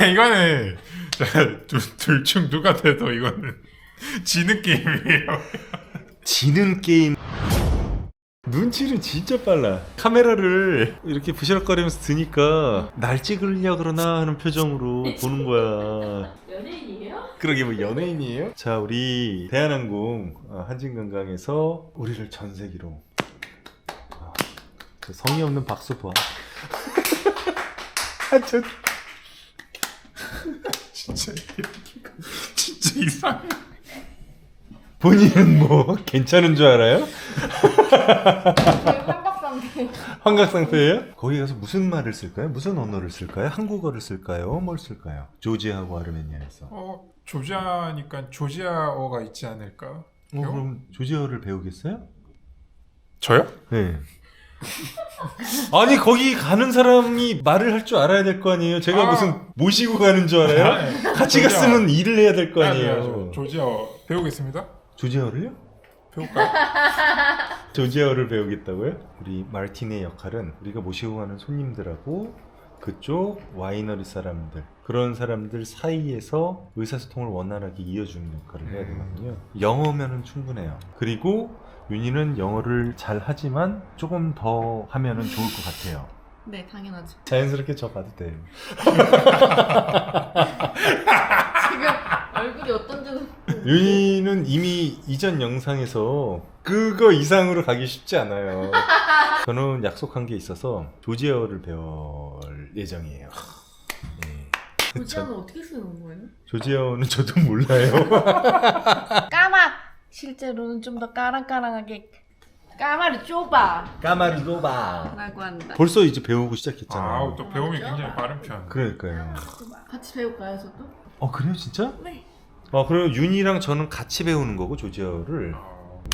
이거는 둘 중 누가 돼도 이거는 지는 게임이에요. 지는 게임. 눈치는 진짜 빨라. 카메라를 이렇게 부시럭거리면서 드니까 날 찍으려 그러나 하는 표정으로 보는 거야. 연예인이에요? 그러게 뭐 연예인이에요? 자, 우리 대한항공 한진관광에서 우리를 전 세계로 저 성의 없는 박수 봐. 저 진짜 이상해. 본인은 뭐 괜찮은 줄 알아요? 저희 환박상태. 환각 상태예요? 거기 가서 무슨 말을 쓸까요? 무슨 언어를 쓸까요? 한국어를 쓸까요? 뭘 쓸까요? 조지아하고 아르메니아에서. 조지아니까 조지아어가 있지 않을까? 그럼 조지아어를 배우겠어요? 저요? 네. 아니 거기 가는 사람이 말을 할 줄 알아야 될 거 아니에요. 제가 무슨 모시고 가는 줄 알아요? 같이 조지아. 갔으면 일을 해야 될 거 아니에요. 조지아어 배우겠습니다. 조지아어를요? 배울까요? 조지아어를 배우겠다고요? 우리 마르틴의 역할은 우리가 모시고 가는 손님들하고 그쪽 와이너리 사람들, 그런 사람들 사이에서 의사소통을 원활하게 이어주는 역할을 해야 되거든요. 영어면은 충분해요. 그리고 윤희는 영어를 잘 하지만 조금 더 하면은 좋을 것 같아요. 네, 당연하죠. 자연스럽게 저 봐도 돼요. 지금 얼굴이 어떤지는. 윤희는 이미 이전 영상에서 그거 이상으로 가기 쉽지 않아요. 저는 약속한 게 있어서 조지아어를 배울 예정이에요. 네. 조지아는 어떻게 쓰는 거예요? 조지아어는 저도 몰라요. 까마! 실제로는 좀 더 까랑까랑하게 까마를 좁아 까마를 좁아. 라고 한다. 벌써 이제 배우고 시작했잖아요. 또 배움이 굉장히 빠른 편. 그러니까요. 같이 배울까요, 저도? 그래요 진짜? 네. 그럼 윤이랑 저는 같이 배우는 거고 조지아어를.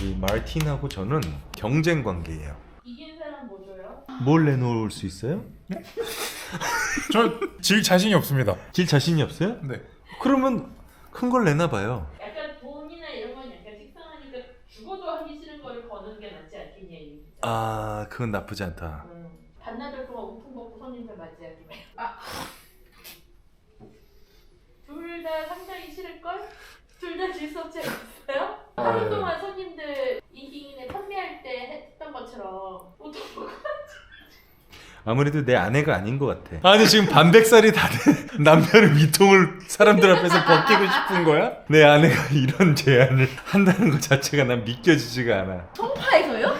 우리 마르틴하고 저는 경쟁 관계예요. 이긴 사람 뭐 줘요? 뭘 내놓을 수 있어요? 저 질 자신이 없습니다. 질 자신이 없어요? 네. 그러면 큰 걸 내놔봐요. 약간 돈이나 이런 건 약간 식상하니까 죽어도 하기 싫은 거를 거는 게 낫지 않겠냐 이 얘기죠. 그건 나쁘지 않다. 반나절 동안 우풍 벗고 손님들 맞이하기. 둘 다 상당히 싫을걸? 둘 다 질수없지 않았어요? 하루 동안 손님들 인기인에 판매할 때 했던 것처럼 우통 벗고. 아무래도 내 아내가 아닌 것 같아. 아니 지금 반백살이 다 된 남편의 위통을 사람들 앞에서 벗기고 싶은 거야? 내 아내가 이런 제안을 한다는 것 자체가 난 믿겨지지가 않아. 송파에서요?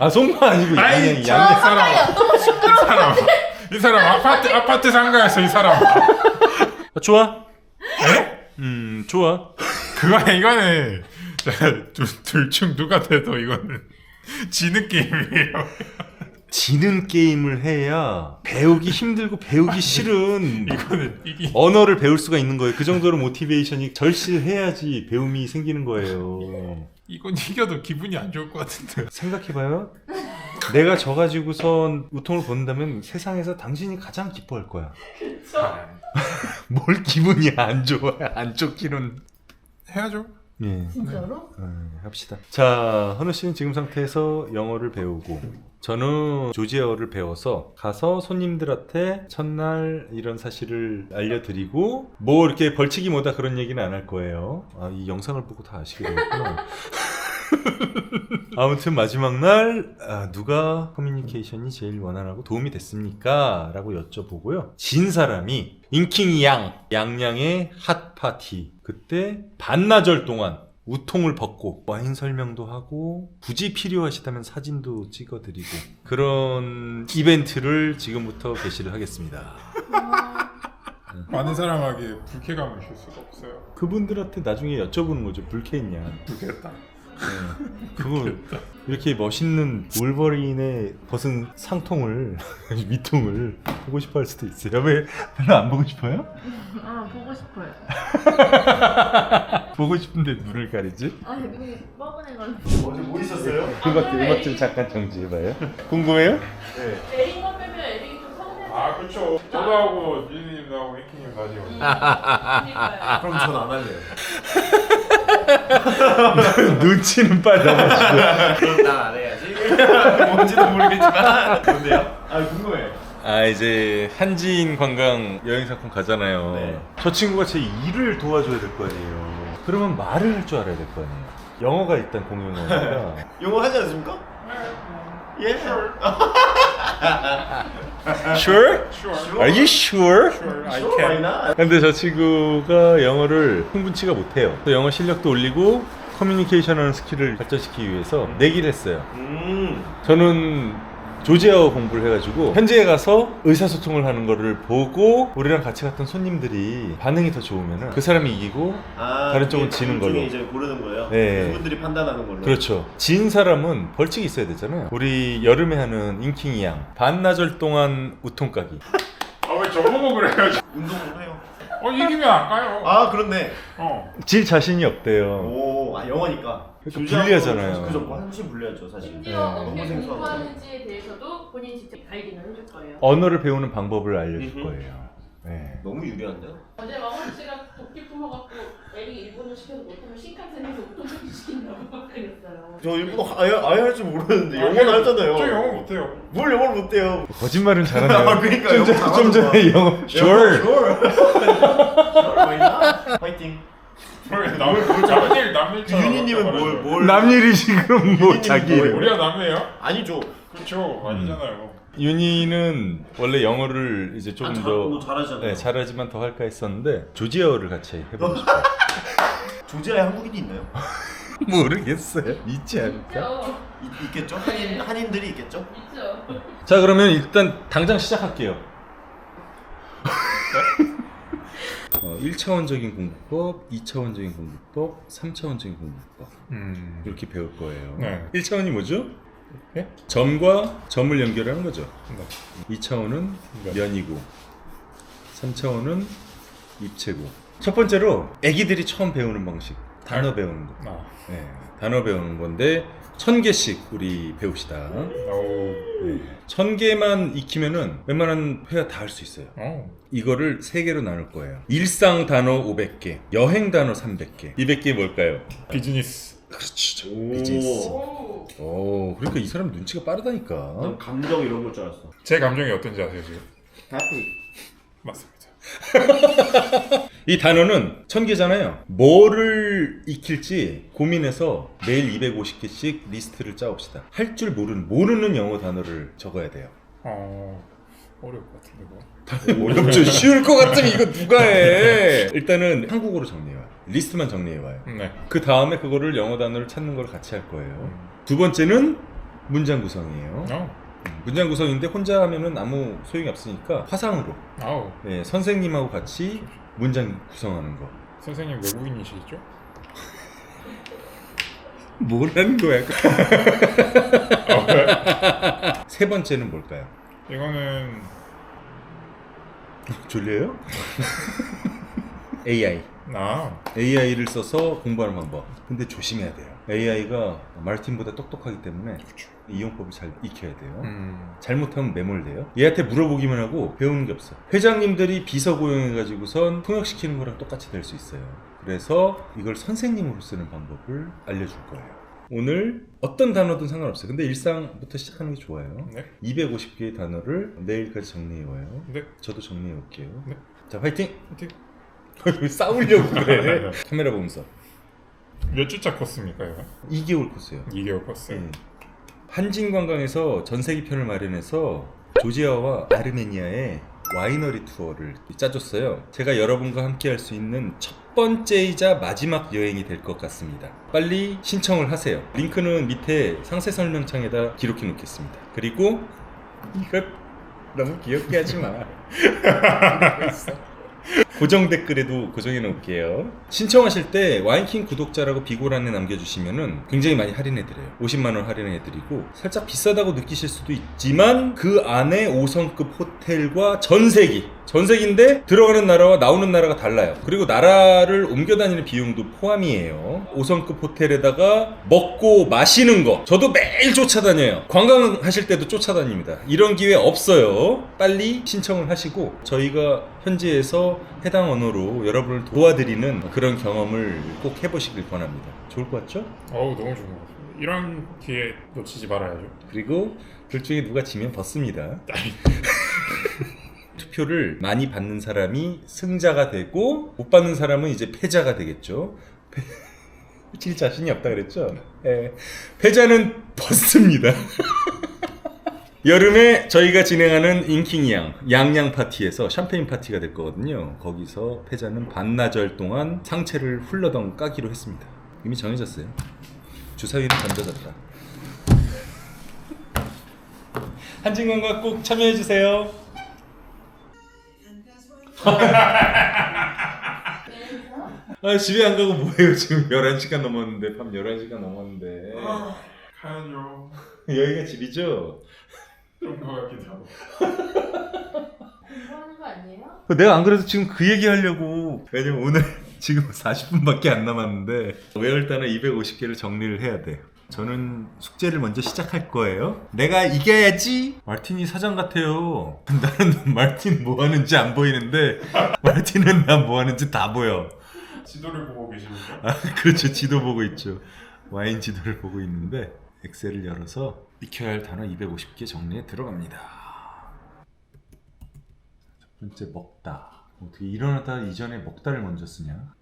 송파 아니고 아이, 양양. 상당히 너무 시끄러워. 이 사람 아파트 상가에서 이 사람. 좋아? 좋아. 이거는 둘 중 누가 돼도 이거는 지는 게임이에요. 지는 게임을 해야 배우기 힘들고 배우기 싫은 이거는 이게 언어를 배울 수가 있는 거예요. 그 정도로 모티베이션이 절실해야지 배움이 생기는 거예요. 이건 이겨도 기분이 안 좋을 것 같은데. 생각해봐요. 내가 져가지고선 우통을 벗는다면 세상에서 당신이 가장 기뻐할 거야. 뭘 기분이 안 좋아? 안 좋기는. 해야죠. 예. 진짜로? 합시다. 자, 헌우 씨는 지금 상태에서 영어를 배우고 저는 조지아어를 배워서 가서 손님들한테 첫날 이런 사실을 알려드리고 뭐 이렇게 벌칙이 뭐다 그런 얘기는 안 할 거예요. 이 영상을 보고 다 아시게 되었구나. 아무튼 마지막 날 누가 커뮤니케이션이 제일 원활하고 도움이 됐습니까? 라고 여쭤보고요. 진 사람이 인킹이 양양의 핫파티, 그때 반나절 동안 우통을 벗고 와인 설명도 하고 굳이 필요하시다면 사진도 찍어드리고 그런 이벤트를 지금부터 개시를 하겠습니다. 많은 사람에게 불쾌감을 줄 수가 없어요. 그분들한테 나중에 여쭤보는 거죠. 불쾌했냐? 불쾌했다. 그거 이렇게 멋있는 wolverine의 벗은 상통을 위통을 보고 싶어 할 수도 있어요. 왜 별로 안 보고 싶어요? 보고 싶어요. 보고 싶은데 눈을 가리지? 눈이 뻐근해가지고. 어제 뭐 있었어요? 음악 좀 잠깐 정지해봐요. 궁금해요? 에릭만 빼면 에릭이 좀 서운해. 그렇죠. 저도 하고 유진님도 하고 잉키님도 하죠. 그럼 전 안 할래요. 눈치는 빨라가지고. 그럼 난 안 해야지. 뭔지도 모르겠지만. 뭔데요? 궁금해. 이제 한진 관광 여행 상품 가잖아요. 네. 저 친구가 제 일을 도와줘야 될 거 아니에요. 그러면 말을 할 줄 알아야 될 거 아니에요. 영어가 일단 공용 영어니까. 영어 하지 않습니까? 예. Sure? Sure. Are you sure? Sure, I Sure, why can. not? 근데 저 친구가 영어를 흥분치가 못해요. 또 영어 실력도 올리고 커뮤니케이션 하는 스킬을 발전시키기 위해서 내기를 했어요. 저는 조지아어 공부를 해가지고 현지에 가서 의사소통을 하는 거를 보고 우리랑 같이 갔던 손님들이 반응이 더 좋으면 그 사람이 이기고 다른 쪽은 지는 걸로. 이제 고르는 거예요. 네. 그분들이 판단하는 걸로. 그렇죠. 진 사람은 벌칙이 있어야 되잖아요. 우리 여름에 하는 인킹이 양 반나절 동안 우통 까기. 왜 저보고 그래요? 운동을 해요. 이기면 안 가요. 아 그렇네. 질 자신이 없대요. 오, 영어니까. 그러니까 불리하잖아요. 그죠, 한시 불리하죠 사실. 심지어 네. 어떻게 너무 생소하다. 공부하는지에 대해서도 본인 직접 가이딩을 해줄 거예요. 언어를 배우는 방법을 알려줄 음흠. 거예요. 네. 너무 유리한데요? 어제 마모리 씨가 도끼 품어갖고 애기 일본어 시켜서 못하면 신칸센에서 우동면 시킨다고 그랬어요. 저 일본어 아예 할 줄 모르는데 영어는 하잖아요. 저 영어 못해요. 뭘 영어를 못해요? 거짓말은 잘하네요. 아, 그러니까요. 좀 전에 영어. Sure. Sure. Why not? 파이팅. 남일처럼. 윤희님은 뭘? 남일이 지금 뭐 윤희님 자기 뭐예요? 이름. 우리가 남이에요? 아니죠. 그렇죠. 아니잖아요. 윤희는 원래 영어를 이제 좀 더 잘하잖아요. 네, 잘하지만 더 할까 했었는데 조지아어를 같이 해보고 싶어요. 조지아에 한국인이 있나요? 모르겠어요. 있지 않을까? 있죠. 있겠죠? 한인들이 있겠죠? 있죠. 자 그러면 일단 당장 시작할게요. 1차원적인 공부법, 2차원적인 공부법, 3차원적인 공부법 이렇게 배울 거예요. 네. 1차원이 뭐죠? 네? 점과 점을 연결하는 거죠. 네. 2차원은 네. 면이고 3차원은 입체고 첫 번째로 애기들이 처음 배우는 방식 단어 배우는 거. 네, 단어 배우는 건데 1000개씩 우리 배웁시다. 네. 1000개만 익히면은 웬만한 회화 다 할 수 있어요. 이거를 3개로 나눌 거예요. 일상 단어 500개, 여행 단어 300개. 200개 뭘까요? 비즈니스. 그렇죠. 비즈니스. 오. 오, 그러니까 이 사람 눈치가 빠르다니까. 난 감정 이런 걸 줄 알았어. 제 감정이 어떤지 아세요 지금? 해피. 맞습니다. 이 단어는 1000개잖아요. 뭐를 익힐지 고민해서 매일 250개씩 리스트를 짜봅시다. 할 줄 모르는 영어 단어를 적어야 돼요. 어려울 것 같은데 뭐. 어렵죠. 쉬울 것 같으면 이거 누가 해. 일단은 한국어로 정리해와요. 리스트만 정리해와요. 네. 그 다음에 그거를 영어 단어를 찾는 걸 같이 할 거예요. 두 번째는 문장 구성이에요. 문장 구성인데 혼자 하면은 아무 소용이 없으니까 화상으로 네, 선생님하고 같이 문장 구성하는 거. 선생님 외국인이시죠? 뭐라는 거야? 세 번째는 뭘까요? 이거는 졸려요? AI. AI를 써서 공부하는 방법. 근데 조심해야 돼요. AI가 말틴보다 똑똑하기 때문에 이용법을 잘 익혀야 돼요. 잘못하면 매몰돼요. 얘한테 물어보기만 하고 배우는 게 없어요. 회장님들이 비서 고용해가지고선 통역시키는 거랑 똑같이 될 수 있어요. 그래서 이걸 선생님으로 쓰는 방법을 알려줄 거예요. 오늘 어떤 단어든 상관없어요. 근데 일상부터 시작하는 게 좋아요. 네. 250개의 250개의 단어를 내일까지 정리해와요. 네. 저도 정리해올게요. 네. 자, 화이팅! 화이팅! 왜 싸우려고 그래? 카메라 보면서. 몇 주차 코스입니까 이거? 2개월 코스예요. 2개월 코스. 한진관광에서 전세기 편을 마련해서 조지아와 아르메니아의 와이너리 투어를 짜줬어요. 제가 여러분과 함께 할 수 있는 첫 번째이자 마지막 여행이 될 것 같습니다. 빨리 신청을 하세요. 링크는 밑에 상세 설명창에다 기록해 놓겠습니다. 그리고 이거 너무 귀엽게 하지 마. 고정 댓글에도 고정해 놓을게요. 신청하실 때 와인킹 구독자라고 비고란에 남겨주시면은 굉장히 많이 할인해드려요. 50만원 할인해드리고 살짝 비싸다고 느끼실 수도 있지만 그 안에 5성급 호텔과 전세기인데 들어가는 나라와 나오는 나라가 달라요. 그리고 나라를 옮겨 다니는 비용도 포함이에요. 5성급 호텔에다가 먹고 마시는 거 저도 매일 쫓아다녀요. 관광하실 때도 쫓아다닙니다. 이런 기회 없어요. 빨리 신청을 하시고 저희가 현지에서 해당 언어로 여러분을 도와드리는 그런 경험을 꼭 해보시길 권합니다. 좋을 것 같죠? 너무 좋은 것 같습니다. 이런 기회 놓치지 말아야죠. 그리고 둘 중에 누가 지면 벗습니다. 투표를 많이 받는 사람이 승자가 되고 못 받는 사람은 이제 패자가 되겠죠. 질 자신이 없다 그랬죠. 예. 패자는 버스입니다. 여름에 저희가 진행하는 인킹양 양양 파티에서 샴페인 파티가 될 거거든요. 거기서 패자는 반나절 동안 상체를 훌러덩 까기로 했습니다. 이미 정해졌어요. 주사위는 던져졌다. 한진관과 꼭 참여해주세요. 아, 집에 안 가고 뭐해요? 지금 11시간 넘었는데, 밤 11시간 넘었는데. 가야죠. 여기가 집이죠? 좀 더 같기도 하고. 공부하는 거 아니에요? 내가 안 그래도 지금 그 얘기 하려고. 왜냐면 오늘 지금 40분밖에 안 남았는데 외울 단어 250개를 정리를 해야 돼. 저는 숙제를 먼저 시작할 거예요. 내가 이겨야지. 마틴이 사장 같아요. 나는 마틴 뭐 하는지 안 보이는데 마틴은 나 뭐 하는지 다 보여. 지도를 보고 계십니까? 아, 그렇죠. 지도 보고 있죠. 와인 지도를 보고 있는데 엑셀을 열어서 익혀야 할 단어 250개 정리에 들어갑니다. 첫 번째 먹다. 어떻게 일어나다 이전에 먹다를 먼저 쓰냐?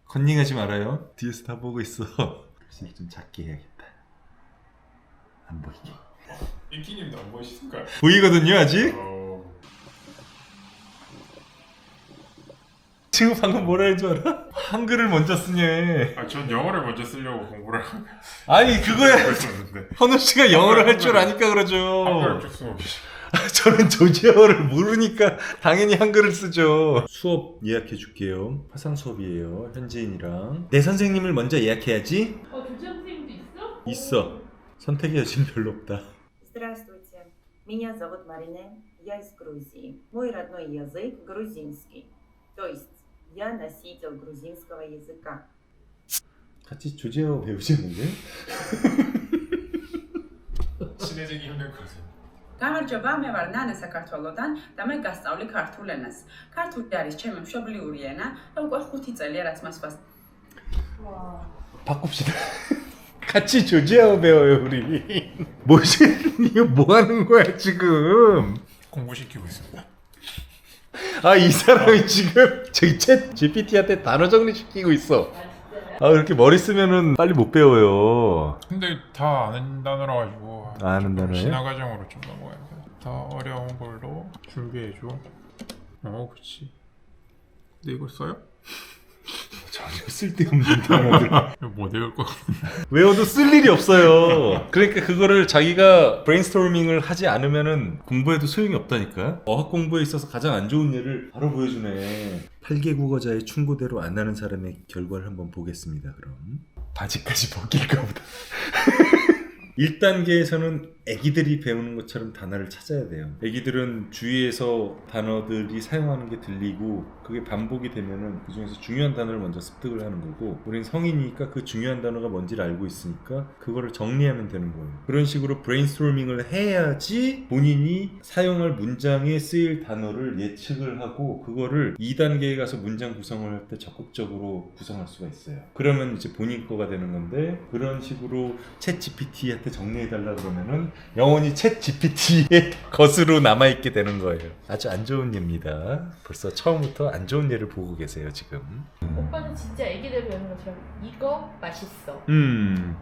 컨닝하지 말아요. 뒤에서 다 보고 있어. 글씨 좀 작게 해야겠다. 안 보이게. 인기님도 안 보이시니까. 보이거든요 아직? 지금 방금 뭐라 했는 줄 알아? 한글을 먼저 쓰냐. 아, 전 영어를 먼저 쓰려고 공부를 하고 아니 그거야. 있었는데. 현우 씨가 영어를 할 줄 아니까 그러죠. 한글을 쭉 쓰고 계시. 저는 조지어를 모르니까 당연히 한글을 쓰죠. 수업 예약해 줄게요. 화상 수업이에요. 현지인이랑. 내 선생님을 먼저 예약해야지. 조지 선생님도 있어? 있어. 선택의 여지는 별로 없다. Здравствуйте, меня зовут Марина, я из Грузии. Мой родной язык грузинский, то есть я носитель грузинского языка. 같이 조지어 배우시는데? 친해지기 힘들 것 같아요. გამარჯობა, მე ვარ ნანა საქართველოდან და მე გასწავლი ქართულ ენას. ქართული არის ჩემი მშობლიური ენა და უკვე 5 წელია რაც მას ვას. 와. 바꿉시다. 같이 조지어 배워요 우리. 뭐지? 이거 뭐 하는 거야 지금? 공부시키고 있습니다. 아 이 사람이 지금 저기 챗 GPT한테 단어 정리시키고 있어. 아 이렇게 머리 쓰면은 빨리 못 배워요. 근데 다 아는 단어라 가지고 아는 단어예요? 신화 과정으로 좀 넘어가야 돼. 더 어려운 걸로 준비해줘. 그렇지. 근데 이걸 써요? 전혀 쓸데없는 단어들. 이거 못 외울 것 같은데. 외워도 쓸 일이 없어요. 그러니까 그거를 자기가 브레인스토밍을 하지 않으면은 공부해도 소용이 없다니까. 어학 공부에 있어서 가장 안 좋은 예를 바로 보여주네. 8개 국어자의 충고대로 안 하는 사람의 결과를 한번 보겠습니다. 그럼 바지까지 벗길까 보다. 1단계에서는 애기들이 배우는 것처럼 단어를 찾아야 돼요. 애기들은 주위에서 단어들이 사용하는 게 들리고 그게 반복이 되면은 그 중에서 중요한 단어를 먼저 습득을 하는 거고, 우린 성인이니까 그 중요한 단어가 뭔지를 알고 있으니까 그거를 정리하면 되는 거예요. 그런 식으로 브레인스토밍을 해야지 본인이 사용할 문장에 쓰일 단어를 예측을 하고 그거를 2단계에 가서 문장 구성을 할 때 적극적으로 구성할 수가 있어요. 그러면 이제 본인 거가 되는 건데, 그런 식으로 챗 GPT한테 정리해달라 그러면은 영원히 챗 GPT의 것으로 남아있게 되는 거예요. 아주 안 좋은 예입니다. 벌써 처음부터 안 좋은 예를 보고 계세요 지금. 오빠는 진짜 애기들 배우는 것처럼 이거 맛있어.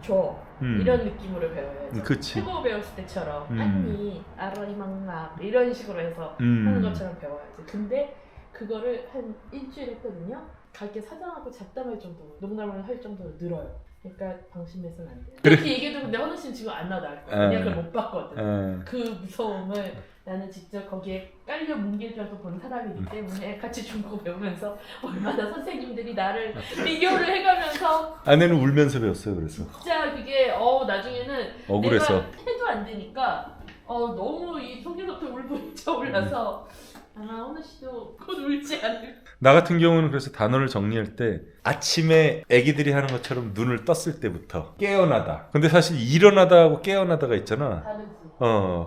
줘. 음. 이런 느낌으로 배워야죠. 그치. 태국어 배웠을 때처럼 음. 아니 아라리망막 이런 식으로 해서 음. 하는 것처럼 배워야지. 근데 그거를 한 일주일 했거든요. 갈게 사장하고 잡담할 정도로, 농담을 할 정도로 늘어요. 그러니까 방심해서는 안 돼요. 그래. 그렇게 얘기해도 근데 헌우 씨는 지금 안 나갈 거야. 그냥 그걸 못 봤거든. 그 무서움을 나는 직접 거기에 깔려 뭉개져서 본 사람이기 때문에 같이 중국어 배우면서 얼마나 선생님들이 나를 비교를 해가면서 아내는 울면서 배웠어요. 그래서 진짜 그게 나중에는 억울해서. 내가 해도 안 되니까 너무 이 속에서부터 울분이 차올라서 아마 헌우 씨도 곧 울지 않을. 나 같은 경우는 그래서 단어를 정리할 때 아침에 애기들이 하는 것처럼 눈을 떴을 때부터 깨어나다. 근데 사실 일어나다 하고 깨어나다가 있잖아. 다르지.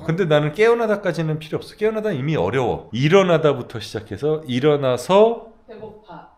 근데 나는 깨어나다까지는 필요 없어. 깨어나다는 이미 어려워. 일어나다부터 시작해서 일어나서 배고파.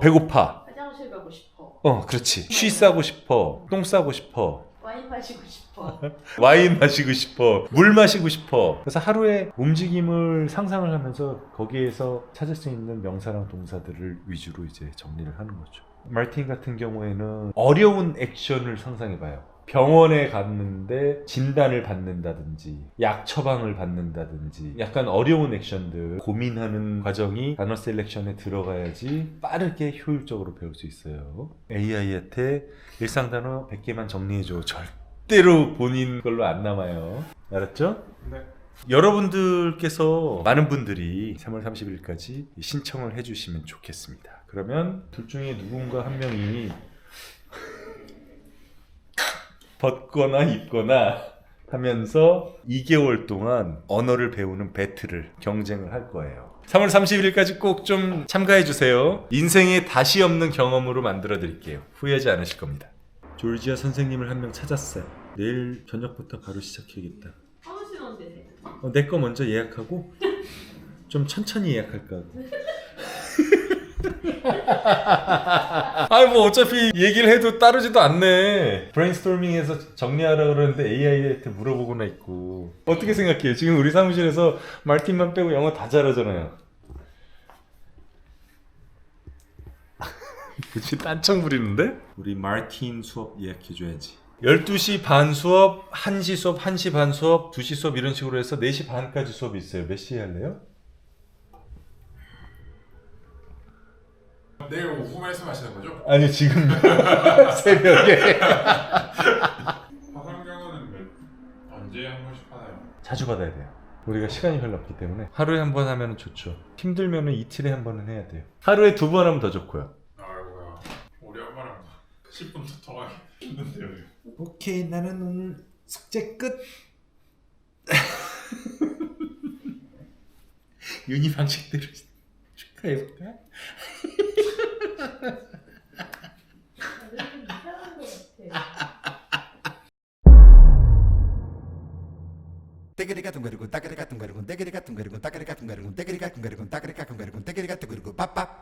배고파. 화장실 가고 싶어. 그렇지. 쉬 싸고 싶어. 똥 싸고 싶어. 와인 마시고 싶어. 와인 마시고 싶어, 물 마시고 싶어. 그래서 하루의 움직임을 상상을 하면서 거기에서 찾을 수 있는 명사랑 동사들을 위주로 이제 정리를 하는 거죠. 마르틴 같은 경우에는 어려운 액션을 상상해봐요. 병원에 갔는데 진단을 받는다든지 약 처방을 받는다든지 약간 어려운 액션들 고민하는 과정이 단어 셀렉션에 들어가야지 빠르게 효율적으로 배울 수 있어요. AI한테 일상 단어 100개만 정리해줘. 절대로 본인 걸로 안 남아요. 알았죠? 네. 여러분들께서 많은 분들이 3월 30일까지 신청을 해주시면 좋겠습니다. 그러면 둘 중에 누군가 한 명이 벗거나 입거나 하면서 2개월 동안 언어를 배우는 배틀을 경쟁을 할 거예요. 3월 30일까지 꼭 좀 참가해 주세요. 인생에 다시 없는 경험으로 만들어 드릴게요. 후회하지 않으실 겁니다. 조르지아 선생님을 한 명 찾았어요. 내일 저녁부터 바로 시작해야겠다. 사무실 언제? 내 거 먼저 예약하고 좀 천천히 예약할까 하고. 아니 뭐 어차피 얘기를 해도 따르지도 않네. 브레인스토밍해서 정리하라 그러는데 AI한테 물어보거나 있고. 어떻게 생각해요? 지금 우리 사무실에서 마르틴만 빼고 영어 다 잘하잖아요. 그치 딴청 부리는데? 우리 마르틴 수업 예약해줘야지. 12시 반 수업, 1시 수업, 1시 반 수업, 2시 수업 이런 식으로 해서 4시 반까지 수업이 있어요. 몇 시에 할래요? 내일 오후 말씀하시는 거죠? 아니 지금 새벽에. 화상 경우는 언제 한 번씩 하나요? 자주 받아야 돼요. 우리가 시간이 별로 없기 때문에 하루에 한 번 하면 좋죠. 힘들면 이틀에 한 번은 해야 돼요. 하루에 2번 하면 더 좋고요. 아이고야, 우리 엄마랑 10분 더 하기 힘든데요. 오케이, 나는 오늘 숙제 끝. 윤희 방식대로 축하해볼까? 이상한 것 같아. Tekerika tunggarugun, takerika tunggarugun, tekerika tunggarugun, takerika tunggarugun, tekerika tunggarugun, takerika tunggarugun, tekerika tunggarugun, pap pap.